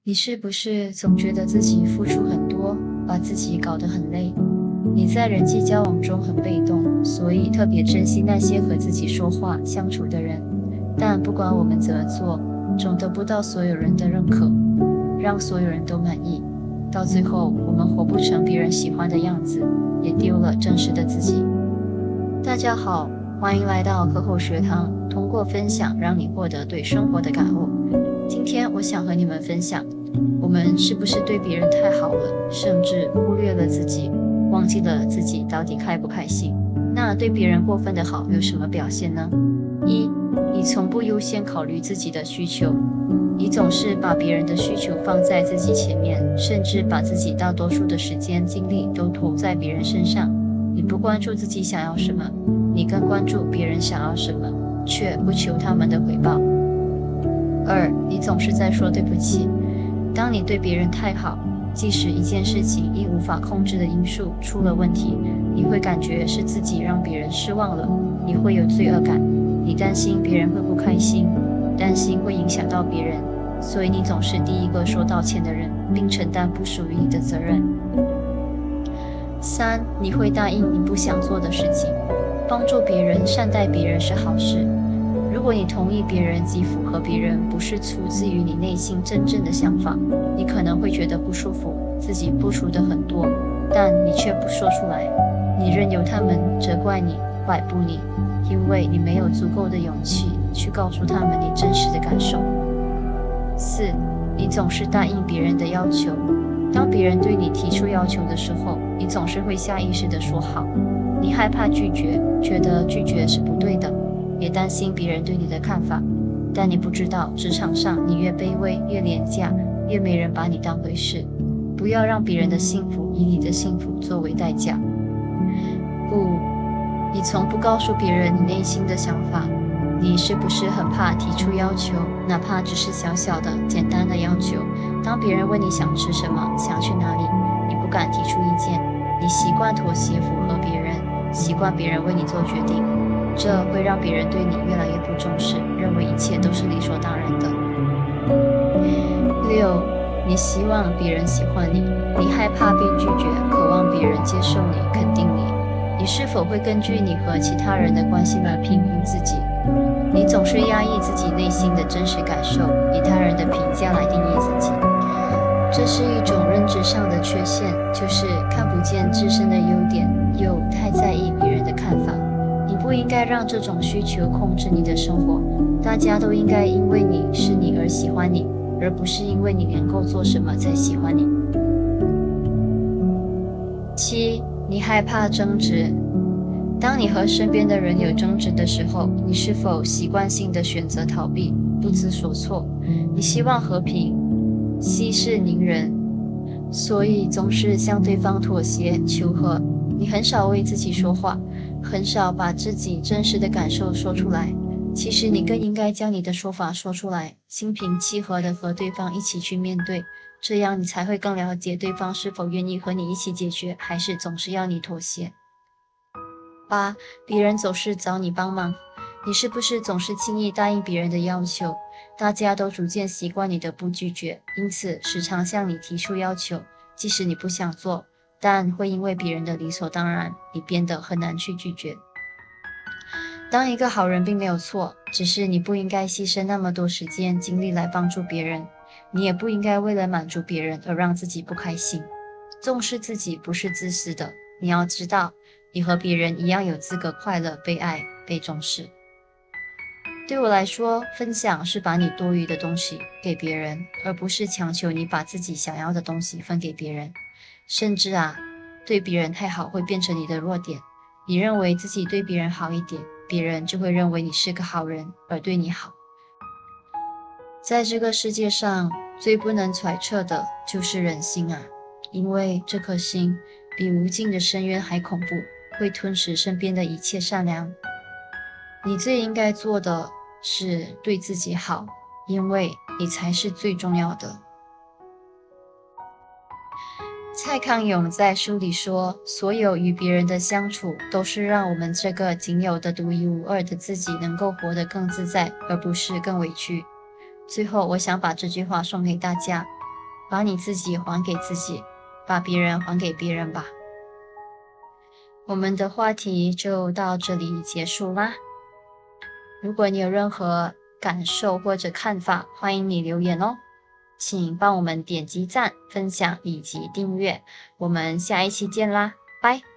你是不是总觉得自己付出很多，把自己搞得很累？你在人际交往中很被动，所以特别珍惜那些和自己说话相处的人。但不管我们怎么做，总得不到所有人的认可，让所有人都满意。到最后，我们活不成别人喜欢的样子，也丢了真实的自己。大家好，欢迎来到课后学堂，通过分享让你获得对生活的感悟。今天我想和你们分享，我们是不是对别人太好了，甚至忽略了自己，忘记了自己到底开不开心？那对别人过分的好有什么表现呢？一，你从不优先考虑自己的需求，你总是把别人的需求放在自己前面，甚至把自己大多数的时间精力都投在别人身上。你不关注自己想要什么，你更关注别人想要什么，却不求他们的回报。二，你总是在说对不起。当你对别人太好，即使一件事情因无法控制的因素出了问题，你会感觉是自己让别人失望了，你会有罪恶感，你担心别人会不开心，担心会影响到别人，所以你总是第一个说道歉的人，并承担不属于你的责任。三，你会答应你不想做的事情。帮助别人、善待别人是好事。如果你同意别人及符合别人不是出自于你内心真正的想法，你可能会觉得不舒服，自己付出的很多，但你却不说出来，你任由他们责怪你、摆布你，因为你没有足够的勇气去告诉他们你真实的感受。四，你总是答应别人的要求。当别人对你提出要求的时候，你总是会下意识地说好。你害怕拒绝，觉得拒绝是不对的，也担心别人对你的看法。但你不知道，职场上你越卑微、越廉价，越没人把你当回事。不要让别人的幸福以你的幸福作为代价。五，你从不告诉别人你内心的想法。你是不是很怕提出要求，哪怕只是小小的、简单的要求？当别人问你想吃什么、想去哪里，你不敢提出意见，你习惯妥协符合别人，习惯别人为你做决定，这会让别人对你越来越不重视，认为一切都是理所当然的。六，你希望别人喜欢你，你害怕被拒绝，渴望别人接受你、肯定你。你是否会根据你和其他人的关系来评估自己？你总是压抑自己内心的真实感受，以他人的评价来定义自己。这是一种认知上的缺陷，就是看不见自身的优点，又太在意别人的看法。你不应该让这种需求控制你的生活，大家都应该因为你是你而喜欢你，而不是因为你能够做什么才喜欢你。七，你害怕争执。当你和身边的人有争执的时候，你是否习惯性的选择逃避，不知所措？你希望和平，息事宁人，所以总是向对方妥协求和。你很少为自己说话，很少把自己真实的感受说出来。其实你更应该将你的说法说出来，心平气和的和对方一起去面对，这样你才会更了解对方是否愿意和你一起解决，还是总是要你妥协。八，别人总是找你帮忙。你是不是总是轻易答应别人的要求？大家都逐渐习惯你的不拒绝，因此时常向你提出要求，即使你不想做，但会因为别人的理所当然，你变得很难去拒绝。当一个好人并没有错，只是你不应该牺牲那么多时间精力来帮助别人，你也不应该为了满足别人而让自己不开心。重视自己不是自私的，你要知道，你和别人一样有资格快乐、被爱、被重视。对我来说，分享是把你多余的东西给别人，而不是强求你把自己想要的东西分给别人。甚至对别人太好会变成你的弱点。你认为自己对别人好一点，别人就会认为你是个好人，而对你好。在这个世界上，最不能揣测的就是人心因为这颗心比无尽的深渊还恐怖，会吞噬身边的一切善良。你最应该做的是对自己好，因为你才是最重要的。蔡康永在书里说，所有与别人的相处都是让我们这个仅有的独一无二的自己能够活得更自在，而不是更委屈。最后，我想把这句话送给大家：把你自己还给自己，把别人还给别人吧。我们的话题就到这里结束啦。如果你有任何感受或者看法，欢迎你留言哦。请帮我们点击赞、分享以及订阅。我们下一期见啦，拜。